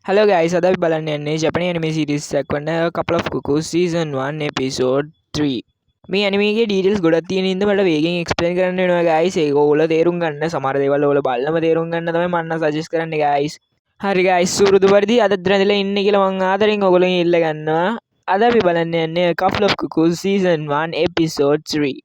Hello guys, අද අපි බලන්න යන්නේ Japanese anime series එකක් වන Couple of Cuckoos season 1 episode 3. මේ anime එකේ details ගොඩක් තියෙන ඉඳ මට වේගෙන් explain කරන්න වෙනවා guys. ඒක ඕගොල්ලෝ තේරුම් ගන්න. සමහර දේවල් ඕගොල්ලෝ බලලම තේරුම් ගන්න තමයි මම suggest කරන්නේ guys. හරි guys, සුරුදු පරිදි අද ඉඳලා ඉන්නේ කියලා මම ආදරෙන් ඕගොල්ලෝගෙන් ඉල්ල ගන්නවා. අද අපි බලන්න යන්නේ Couple of Cuckoos season 1 episode 3.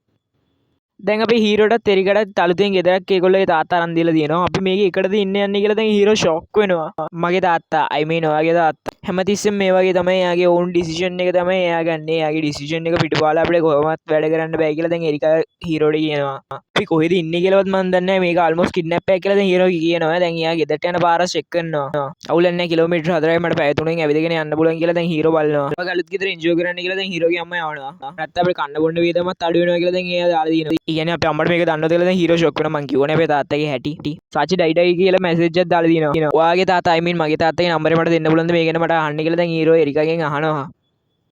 දැන් අපි හීරෝටත් එරිකටත් අලුතෙන් ගෙදරක් ඒගොල්ලෝගේ තාත්තා අරන් දීලා තියෙනවා. අපි මේකේ එකටද ඉන්න යන්නේ කියලා දැන් හීරෝ ෂොක් වෙනවා. මගේ තාත්තා, I mean ඔයාගේ තාත්තා හැමතිස්සෙම මේ වගේ තමයි. එයාගේ own decision එක තමයි එයා ගන්න. එයාගේ decision එක පිටුපාලා අපිට කොහොමවත් වැඩ කරන්න බෑ කියලා දැන් එරිකා හීරෝට කියනවා. අපි කොහෙද ඉන්නේ කියලාවත් මම දන්නේ නැහැ. මේක almost kidnap එකක් කියලා දැන් හීරෝ කියනවා. දැන් එයා ගෙදරට යන පාර check කරනවා. අවුලක් නැහැ, කිලෝමීටර් 4යි මට පැය 3න් ඇවිදගෙන යන්න පුළුවන් කියලා දැන් හීරෝ බලනවා. ඔයාගේ අලුත් ගෙදර enjoy කරන්න කියලා දැන් හීරෝගේ අම්මා යවනවා. නැත්නම් අපිට කන්න බොන්න වේදමත් අඩු වෙනවා කියලා දැන් එයා දාලා දිනවා. කියන්නේ අපේ අම්මට මේක දන්නවද කියලා දැන් හීරෝ ෂොක් වෙනවා. මං කිව්වනේ අපේ තාත්තගේ හැටි. සාචි ඩයි කියලා මැසේජ් එකක් දාලා දිනවා. ඔයාගේ තාත්තා I mean මගේ තාත්තගේ නම්බරේ මට දෙන්න පුළුවන්ද මේ ගැන මට අහන්න කියලා දැන් හීරෝ එරිකාගෙන් අහනවා.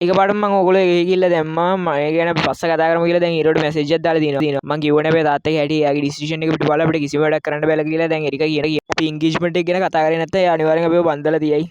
එකපාරටම මම ඕගොල්ලෝ ගිහිල්ලා දැම්මා. මම ගැන පස්ස කතා කරමු කියලා දැන් හීරෝට මැසේජ් එකක් දාලා දිනවා. මං කිව්වනේ අපේ තාත්තගේ හැටි. එයාගේ ඩිසිෂන් එක පිටුපාලා අපිට කිසිම වැඩක් කරන්න බැල කියලා දැන් එරිකා කියනවා. අපි එන්ගේජ්මන්ට් එක ගැන කතා කරේ නැත්නම් එයා අනිවාර්යෙන් අපිව බන්දලා තියයි.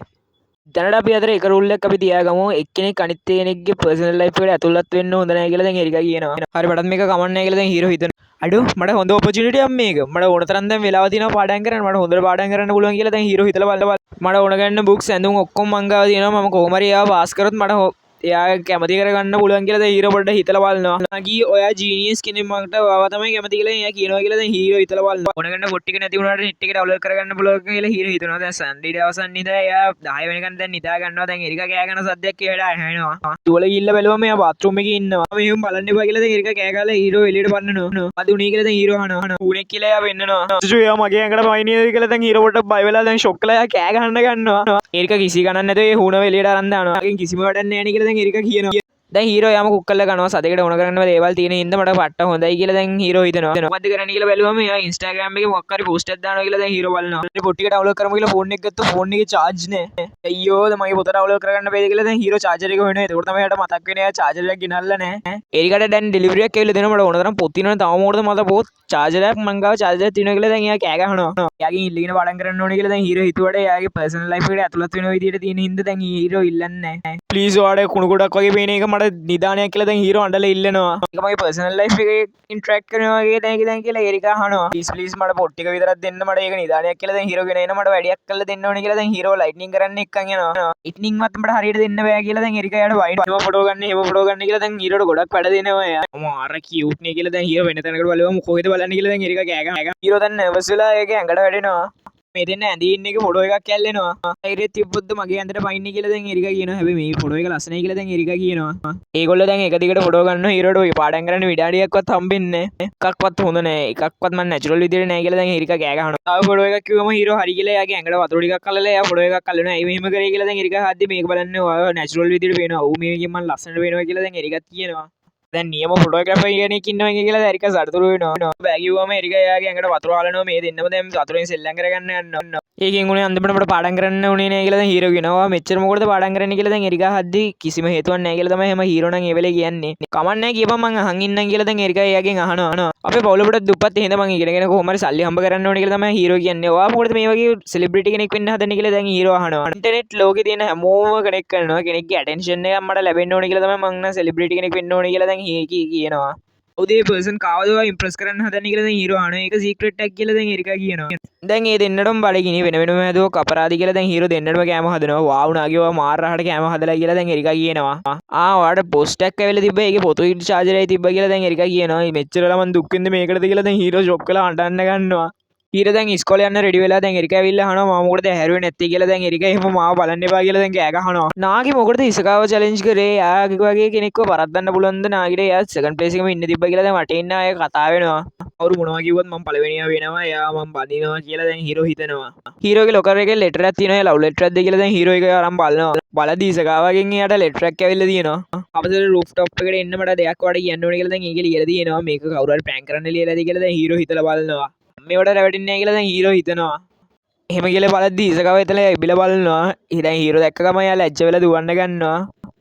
දැනට අපි අතර එක රූල් එකක් අපි තියාගමු. එක්කෙනෙක් අනිත් කෙනෙක්ගේ පර්සනල් ලයිෆ් එකට ඇතුළත් වෙන්න හොඳ නැහැ කියලා දැන් එරිකා කියනවා. හරි මටත් මේක කමන්නේ නැහැ කියලා දැන් හීරෝ හිතනවා. අඩෝ මට හොඳ ඔපචුනිටි එකක් මේක. මට ඕන තරම් දැන් වෙලාව තියෙනවා පාඩම් කරන්න. මට හොඳට පාඩම් කරන්න පුළුවන් කියලා දැන් හීරෝ හිතලා බලලා මට ඕන ගන්න බුක්ස් ඇඳුම් ඔක්කොම මං ගාව තියෙනවා. මම කොහොම හරි එයාව පාස් කරොත් මට එයා කැමති කරගන්න පුළුවන් කියලා දැන් හීරෝ පොඩ්ඩක් හිතලා බලනවා. නගී ඔයා ජීනියස් කෙනෙක් මකට වාව තමයි කැමති කියලා එයා කියනවා කියලා දැන් හීරෝ හිතලා බලනවා. ඕන ගන්න බොට් එක නැති වුණාට නෙට් එක ඩවුන්ලෝඩ් කරගන්න පුළුවන් කියලා හීරෝ හිතනවා. දැන් සන්ඩේ දවසක් නිදා එයා 10 වෙනකන් දැන් නිදා ගන්නවා. දැන් එරිකා කෑ ගන්න සද්දයක් කියලා ඇහෙනවා. තුවල ගිහිල්ලා බැලුවම එයා බාත්රූම් එකේ ඉන්නවා. මෙහෙම බලන්න එපා කියලා දැන් එරිකා කෑ ගහලා හීරෝ එළියට පන්නනවා. අද උණී කියලා දැන් හීරෝ අහනවා. ඌණෙක් කියලා එයා වෙන්නනවා. සුසු එයා මගේ ඇඟට පයින්නේද කියලා දැන් හීරෝ පොඩ්ඩක් බය වෙලා දැන් ෂොක් වෙලා එයා කෑ ගහන්න ගන්නවා. එරිකා කිසි ගණන් නැතුව ඒ හුණව එළියට අරන් දානවා. මගෙන් කිසිම වැඩක් නැහැ නේ කියලා දැන් එරිකා කියනවා. දැන් හීරෝ යාම කුක්කල්ල කනවා. සතෙකට ඕන කරන්න දේවල් තියෙන හින්දා මට පට්ට හොඳයි කියලා දැන් හීරෝ හිතනවා. මොකද්ද කරන්න කියලා බැලුවම එයා Instagram එකේ මොකක් හරි පෝස්ට් එකක් දානවා කියලා දැන් හීරෝ බලනවා. ඉතින් පොට් ටික ඩවුන්ලෝඩ් කරමු කියලා ෆෝන් එක ගත්තා. ෆෝන් එකේ charge නැහැ. අයියෝ මගේ පොත ඩවුන්ලෝඩ් කරගන්න බැයිද කියලා දැන් හීරෝ charger එක හොයනවා. ඒකට තමයි යාට මතක් වෙන්නේ එයා charger එකක් ගෙනල්ලා නැහැ. ඒකට දැන් delivery එකක් ඇවිල්ලා දෙනවා. මට ඕන තරම් පොත් තියෙනවනේ. තව මොකටද මට පොත් charger එකක් මං ගාව charger එකක් තියෙනවා කියලා දැන් එයා කෑ ගහනවා. එයාගෙන් ඉල්ලගෙන වඩම් කරන්න ඕනේ කියලා දැන් හීරෝ හිතුවට එයාගේ personal life එකට ඇතුළත් වෙන විදියට තියෙන හින්දා දැන් හීරෝ ඉල්ලන්නේ නැහැ. please ඔයාලට කුණු ගොඩක් වගේ පේන එක මට නිදානයක් කියලා දැන් හීරෝ අඬලා ඉල්ලනවා. ඒක මගේ පර්සනල් ලයිෆ් එකේ ඉන්ටරැක්ට් කරනවා වගේ දැන් කියලා එරිකා අහනවා. ප්ලීස් මට පොට් ටික විතරක් දෙන්න. මට ඒක නිදානයක් කියලා දැන් හීරෝ ගෙන එන මට වැඩියක් කරලා දෙන්න ඕනේ කියලා දැන් හීරෝ ලයිට්නින් කරන්න එක්කන් යනවා. ලයිට්නින් වත් මට හරියට දෙන්න බෑ කියලා දැන් එරිකා යාට වයින් ෆොටෝ ගන්න කියලා දැන් හීරෝට ගොඩක් වැඩ දෙනවා එයා. මාර කියුට් නේ කියලා දැන් හීරෝ වෙන තැනකට බලුවම කොහෙද බලන්නේ කියලා දැන් එරිකා කෑ ගහනවා. හීරෝ දැන් නර්වස් වෙලා ඒකේ ඇඟට වැටෙනවා. මේ දෙන්න ඇඳී ඉන්න එක ෆොටෝ එකක් ඇල්ලෙනවා. ඊරෙත් තිබ්බොත් මගේ ඇඳට පයින්නේ කියලා දැන් එරිකා කියනවා. හැබැයි මේ ෆොටෝ එක ලස්සනයි කියලා දැන් එරිකා කියනවා. ඒගොල්ලෝ දැන් එක දිගට ෆොටෝ ගන්නවා. හීරෝට ඔය පාඩම් කරන්න විඩාඩියක්වත් හම්බෙන්නේ නැහැ. එකක්වත් හොඳ නැහැ. එකක්වත් මම නැචරල් විදියට නැහැ කියලා දැන් එරිකා කෑ ගහනවා. තව ෆොටෝ එකක් කිව්වම හීරෝ හරි කියලා එයාගේ ඇඟට වතුර ටිකක් අල්ලලා එයා ෆොටෝ එකක් අල්ලනවා. ඇයි මෙහෙම කරේ කියලා දැන් එරිකා හද්දි මේක බලන්න ඔය නැචරල් විදියට පේනවා. ඌ මේකෙන් මම ලස්සනට පේනවා කියලා දැන් එරිකාත් කියනවා. දැන් නියම ෆොටෝග්‍රැෆර් කෙනෙක් ඉන්නවා කියලා දැන් එරිකා සතුටු වෙනවා. බෑ කිව්වම එරිකා එයාගේ ඇඟට වතුර හලනවා. මේ දෙන්නම දැන් වතුරෙන් සෙල්ලම් කරගන්න යනවා. ඒකෙන් උනේ අන්තිමට මට පාඩම් කරන්න උනේ නෑ කියලා දැන් හීරෝ කියනවා. මෙච්චර මොකටද පාඩම් කරන්නේ කියලා දැන් එරිකා හද්දි කිසිම හේතුවක් නෑ කියලා තමයි හැම හීරෝ නම් ඒ වෙලේ කියන්නේ. කමක් නෑ කියපන් මං අහන් ඉන්නම් කියලා දැන් එරිකා එයාගෙන් අහනවා. අපේ පවුලට දුප්පත් එහෙනම් මං ඉගෙනගෙන කොහොම හරි සල්ලි හම්බ කරන්න ඕනේ කියලා තමයි හීරෝ කියන්නේ. ඔයා මොකටද මේ වගේ සෙලිබ්‍රිටි කෙනෙක් වෙන්න හදන්නේ කියලා දැන් හීරෝ අහනවා. ඉන්ටර්නෙට් ලෝකේ තියෙන හැමෝම කනෙක්ට් කරනවා. කෙනෙක්ගේ ඇටෙන්ෂන් එකක් මට ලැබෙන්න ඕනේ කියලා තමයි මං නම් සෙලිබ්‍රිටි කෙනෙක් වෙන්න ඕනේ කියලා දැන් කියනවා. ඔව්දේ පර්සන් කාවදවා ඉම්ප්‍රස් කරන්න හදන්නේ කියලා දැන් හීරෝ අහනවා. ඒක සීක්‍රට් එකක් කියලා දැන් එරිකා කියනවා. දැන් මේ දෙන්නටම බඩගිනි වෙන වෙනම හැදුවා අපරාධි කියලා දැන් හීරෝ දෙන්නටම කෑම හදනවා. වාව් නාගේවා මාර රහට කෑම හදලා කියලා දැන් එරිකා කියනවා. ඔයාලට පෝස්ට් එකක් ඇවිල්ලා තිබ්බා. ඒකේ පොතේ චාර්ජර් එකයි තිබ්බා කියලා දැන් එරිකා කියනවා. මෙච්චරලා මං දුක් වෙන්නේ මේකටද කියලා දැන් හීරෝ ෂොක් වෙලා අඬන්න ගන්නවා. හීරෝ දැන් ඉස්කෝලේ යන්න රෙඩි වෙලා දැන් එරිකා ඇවිල්ලා අහනවා මම මොකටද හැරුවේ නැත්තේ කියලා දැන් එරිකා එහෙම මාව බලන්න එපා කියලා දැන් කෑ ගහනවා. නාගි මොකටද ඉසකාව චැලෙන්ජ් කරේ? යාගේ වගේ කෙනෙක්ව පරද්දන්න පුළුවන්ද නාගිට? එයා සෙකන්ඩ් ප්ලේස් එකෙම ඉන්න තිබ්බා කියලා දැන් වටේ ඉන්න අය කතා වෙනවා. අවුරු මොනවා කිව්වත් මම පළවෙනියා වෙනවා. එයා මම බඳිනවා කියලා දැන් හීරෝ හිතනවා. හීරෝගේ ලොකර් එකේ ලෙටර් එකක් තියෙනවා. ඒ ලව් ලෙටර් එකක්ද කියලා දැන් හීරෝ එක අරන් බලනවා. බලදී ඉසකාවගෙන් එයාට ලෙටර් එකක් ඇවිල්ලා තියෙනවා. අපතේ රූෆ් টොප් එකට එන්න මට දෙයක් වඩා කියන්න ඕනේ කියලා දැන් ඒකේ ලියලා තියෙනවා. මේක කවුරු හරි ප්‍රෑන්ක් කරන්න ලියලාද කියලා දැන් හීරෝ හිතලා බලනවා. මේවට රැවටෙන්නේ නැහැ කියලා දැන් හීරෝ හිතනවා. එහෙම කියලා බලද්දි ඉසකාව එතන ඉබිලා බලනවා. දැන් හීරෝ දැක්ක ගමන් යා ලැජ්ජ වෙලා දුවන්න ගන්නවා.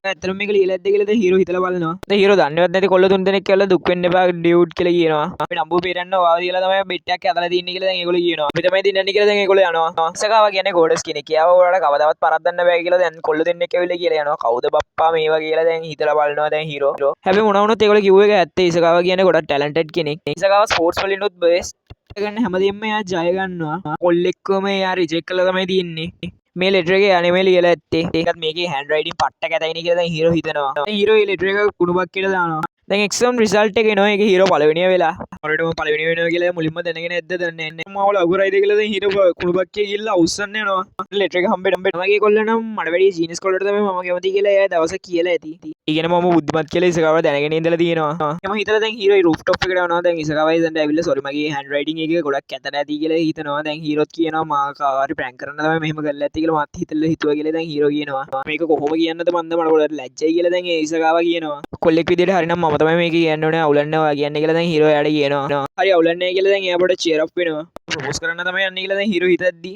ඇත්තටම මේක ලියලා ඇද්ද කියලා දැන් හීරෝ හිතලා බලනවා. දැන් හීරෝ දන්නේවත් නැති කොල්ල තුන් දෙනෙක් කියලා දුක් වෙන්න එපා ඩියුඩ් කියලා කියනවා. අපි නම්බු පේරන්න ඔයාව කියලා තමයි බෙට් එකක් ඇදලා තින්නේ කියලා දැන් ඒගොල්ලෝ කියනවා. අපි තමයි දින්නන්නේ කියලා දැන් ඒගොල්ලෝ යනවා. ඉසකාව කියන්නේ ගෝඩස් කෙනෙක්. එයාව ඔයාලට කවදාවත් පරද්දන්න බෑ කියලා දැන් කොල්ල දෙන්නෙක් ඇවිල්ලා කියලා යනවා. කවුද බප්පා මේවා කියලා දැන් හිතලා බලනවා දැන් හීරෝ. හැබැයි මොනවා වුණත් ඒගොල්ලෝ කිව්ව එක ඇත්ත. ඉසකාව කියන්නේ ගොඩක් ටැලන්ටඩ් කෙනෙක්. ඉසකාව ස්පෝර්ට්ස් වලිනුත් බෙස්ට් ගන්න හැමදේම එයා ජය ගන්නවා. කොල්ලෙක්වම එයා රිජෙක්ට් කළා තමයි තියෙන්නේ. මේ ලෙටර් එකේ අනිමේ ලියලා ඇත්තේ. ඒකත් මේකේ හෑන්ඩ් රයිටින් පට්ට කැතයිනේ කියලා දැන් හීරෝ හිතනවා. දැන් හීරෝ මේ ලෙටර් එක කුණුබක් කියලා දානවා. දැන් එක්සම් රිසල්ට් එක එනවා. ඒකේ හීරෝ පළවෙනිය වෙලා. මොරටම පළවෙනිය වෙනවා කියලා මුලින්ම දැනගෙන ඇද්ද දන්නේ නැහැ. මාවල අගුරයිද කියලා දැන් හීරෝ කුණුබක් ගිහිල්ලා අවුස්සන්න යනවා. ලෙටර් එක හම්බෙන්න මගේ කොල්ල නම් මඩ වැඩි ජීනස් කොල්ලට තමයි මම කැමති කියලා එයා දවසක් කියලා ඇති. ඉගෙන මම බුද්ධිමත් කියලා ඉසකාව දැනගෙන ඉඳලා තියෙනවා. එම හිතලා දැන් හීරෝ රූෆ් টොප් එකට යනවා. දැන් ඉසකාවයි දැන් ඇවිල්ලා සෝරි මගේ හෑන්ඩ් රයිටින් එකේ ගොඩක් කැත නැති කියලා හිතනවා. දැන් හීරෝත් කියනවා මා කාරි ප්‍රැන්ක් කරන්න තමයි මෙහෙම කරලා ඇති කියලා මාත් හිතුවා කියලා දැන් හීරෝ කියනවා. මේක කොහොම කියන්නද මන්ද මට පොඩ්ඩක් ලැජ්ජයි කියලා දැන් ඒ ඉසකාව කියනවා. කොල්ලෙක් විදියට හරිනම් මම තමයි මේක කියන්න ඕනේ අවුලන්නේ ඔයා කියන්නේ කියලා දැන් හීරෝ එයාට කියනවා. හරි අවුලන්නේ කියලා දැන් එයා පොඩ්ඩක් චියර් අප් වෙනවා. ප්‍රොපෝස් කරන්න තමයි යන්නේ කියලා දැන් හීරෝ හිතද්දි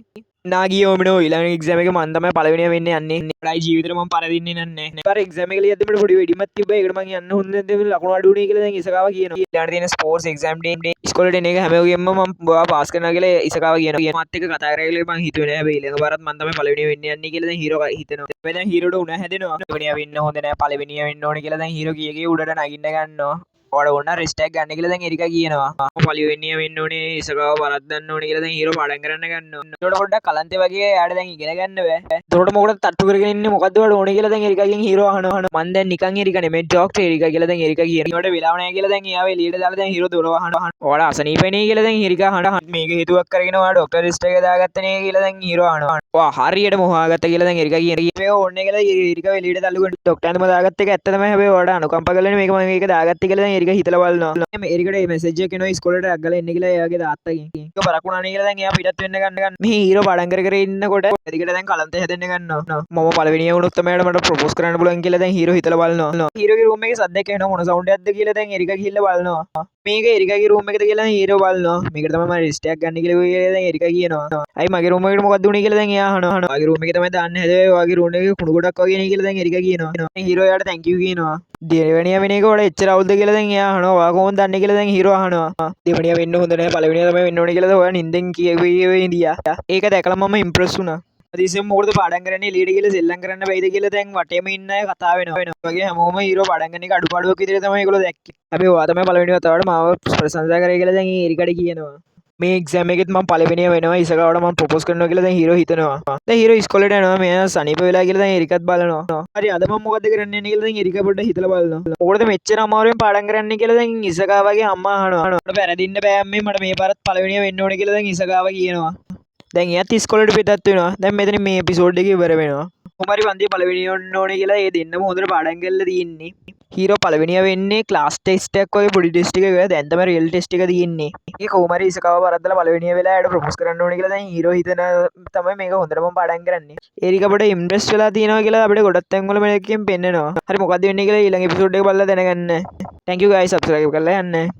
නාගී ඕමිනෝ ඊළඟ එක්සෑම් එකේ මම තමයි පළවෙනිය වෙන්න යන්නේ. ඒයි ජීවිතේට මම පරදින්නේ නැහැ. පාර එක්සෑම් එක ලියද්දි මට පොඩි වෙඩිමක් තිබ්බා. ඒකට මම යන්න හොඳ නැද්ද ලකුණු අඩු වුණේ කියලා දැන් ඉසකාව කියනවා. ඊළඟට තියෙන ස්පෝර්ට්ස් එක්සෑම් ඩේ ඉස්කෝලේට එන එක හැමෝගෙම මම පාස් කරනවා කියලා ඉසකාව කියනවා. මාත් එක්ක කතා කරා කියලා මම හිතුවේ නෑ. හැබැයි ඊළඟ පාරත් මම තමයි පළවෙනිය වෙන්න යන්නේ කියලා දැන් හීරෝ හිතනවා. හැබැයි දැන් හීරෝට උණ හැදෙනවා. පළවෙනිය වෙන්න හොඳ නෑ. පළවෙනිය වෙන්න ඕනේ කියලා දැන් හීරෝ කීයේ උඩට නගින්න ගන්නවා. ඔයාලා ඕන රෙස්ට් එකක් ගන්න කියලා දැන් එරිකා කියනවා. පළවෙනිය වෙන්න ඕනේ ඉසකාව වරද්දන්න ඕනේ කියලා දැන් හීරෝ පාඩම් කරන්න ගන්නවා. ඒකට පොඩ්ඩක් කලන්තේ වගේ එයාට දැන් ඉගෙන ගන්න බෑ. ඒකට මොකටද තට්ටු කරගෙන ඉන්නේ මොකද්ද ඔයාලා ඕනේ කියලා දැන් එරිකාගෙන් හීරෝ අහනවා. මං දැන් නිකන් එරිකා නෙමෙයි ડોක්ටර් එරිකා කියලා දැන් එරිකා කියනවා. ඒකට වෙලාව නැහැ කියලා දැන් එයාව එළියට දාලා දැන් හීරෝ දොර වහනවා. ඔයාලා අසනීපෙනේ කියලා දැන් එරිකා අහනවා. මේක හේතුවක් කරගෙන ඔයා ડોක්ටර් රිස්ට් එක දාගත්තනේ කියලා දැන් හීරෝ අහනවා. ඔයා හරියට මොහාගත්ත කියලා දැන් එරිකා කියනවා. මේ ඕනේ කියලා එරිකා එළියට දාලා ડોක්ටර්නම දාගත්ත එක ඇත්ත තමයි. හැබැයි ඔයාලට අනුකම්පා කරලා මේක මම මේක දාගත්තේ කියලා දැන් එරිකා හිතලා බලනවා. එරිකට මෙසේජ් එකක් එනවා ඉස්කෝලේට අග්ගලා එන්න කියලා එයාගේ තාත්තගෙන්. ඒක පරක්ුණානේ කියලා දැන් එයා පිටත් වෙන්න ගන්න. මේ හීරෝ පාඩම් කර ඉන්නකොට එරිකට දැන් කලන්තේ හැදෙන්න ගන්නවා. මම පළවෙනිය වුණොත් තමයි මට ප්‍රොපෝස් කරන්න පුළුවන් කියලා දැන් හීරෝ හිතලා බලනවා. හීරෝගේ රූම් එකේ සද්දයක් එනවා මොන සවුන්ඩ් එකක්ද කියලා දැන් එරිකා ගිහිල්ලා බලනවා. මේක එරිකාගේ රූම් එකද කියලා හීරෝ බලනවා. මේකට තමයි මම රිස්ට් එකක් ගන්න කියලා දැන් එරිකා කියනවා. අයි මගේ රූම් එකට මොකක්ද උනේ කියලා දැන් එයා අහනවා. මගේ රූම් එකේ තමයි දාන්න හැදුවේ. ඔයාගේ රූම් එකේ කුණු ගොඩක් වගේ නේ කියලා දැන් එරිකා කියනවා. හීරෝ එයාට තැන්ක් යූ කියනවා. දෙවෙනිය වෙන එක වල එච්චර අවුල්ද කියලා දැන් එයා අහනවා. ඔයා කොහොමද දන්නේ කියලා දැන් හීරෝ අහනවා. දෙවෙනිය වෙන්න හොඳ නැහැ පළවෙනිය තමයි වෙන්න ඕනේ කියලා ඔයා නින්දෙන් කියෙවේ ඉඳියා. ඒක දැකලා මම ඉම්ප්‍රෙස් වුණා. අදිසියම මොකටද පාඩම් කරන්නේ එළියට ගිහලා සෙල්ලම් කරන්න බැයිද කියලා දැන් වටේම ඉන්න අය කතා වෙනවා. වගේ හැමෝම හීරෝ පාඩම් කරන එක අඩුපාඩුවක් විදිහට තමයි ඒගොල්ලෝ දැක්කේ. හැබැයි ඔයා තමයි පළවෙනි වතාවට මාව ප්‍රශංසා කරේ කියලා දැන් එරිකට කියනවා. මේ එක්සෑම් එකෙත් මම පළවෙනිය වෙනවා ඉසකාවට මම ප්‍රොපෝස් කරනවා කියලා දැන් හීරෝ හිතනවා. දැන් හීරෝ ඉස්කෝලේට යනවා මෙයා සනීප වෙලා කියලා දැන් එරිකත් බලනවා. හරි අද මම මොකද්ද කරන්න යන්නේ කියලා දැන් එරිකා පොඩ්ඩක් හිතලා බලනවා. මොකටද මෙච්චර අමාරුවෙන් පාඩම් කරන්නේ කියලා දැන් ඉසකාවගේ අම්මා අහනවා. මට පෙරදින්න බෑ අම්මේ මට මේ පාරත් පළවෙනිය වෙන්න ඕනේ කියලා දැන් ඉසකාව කියනවා. දැන් එයාත් ඉස්කෝලේට පිටත් වෙනවා. දැන් මෙතන මේ එපිසෝඩ් එක ඉවර වෙනවා. කොහොමරි වන්දිය පළවෙනිය වෙන්න ඕනේ කියලා ඒ දෙන්නම හොඳට පාඩම් කරලා තියෙන්නේ. හීරෝ පළවෙනිය වෙන්නේ ක්ලාස් ටෙස්ට් එකක් වගේ පොඩි ටෙස්ට් එකක. දැන් තමයි රියල් ටෙස්ට් එක තියෙන්නේ. ඒක කොහොමරි ඉසකාව වරද්දලා පළවෙනිය වෙලා එයාට ප්‍රොපෝස් කරන්න ඕනේ කියලා දැන් හීරෝ හිතන තමයි මේක හොඳටම පාඩම් කරන්නේ. එරිකා අපිට ඉම්ප්‍රෙස් වෙලා තියෙනවා කියලා අපිට ගොඩක් තැන්වල මේකෙන් පෙන්නනවා. හරි මොකද්ද වෙන්නේ කියලා ඊළඟ එපිසෝඩ් එක බලලා දැනගන්න. thank you guys subscribe කරලා යන්න.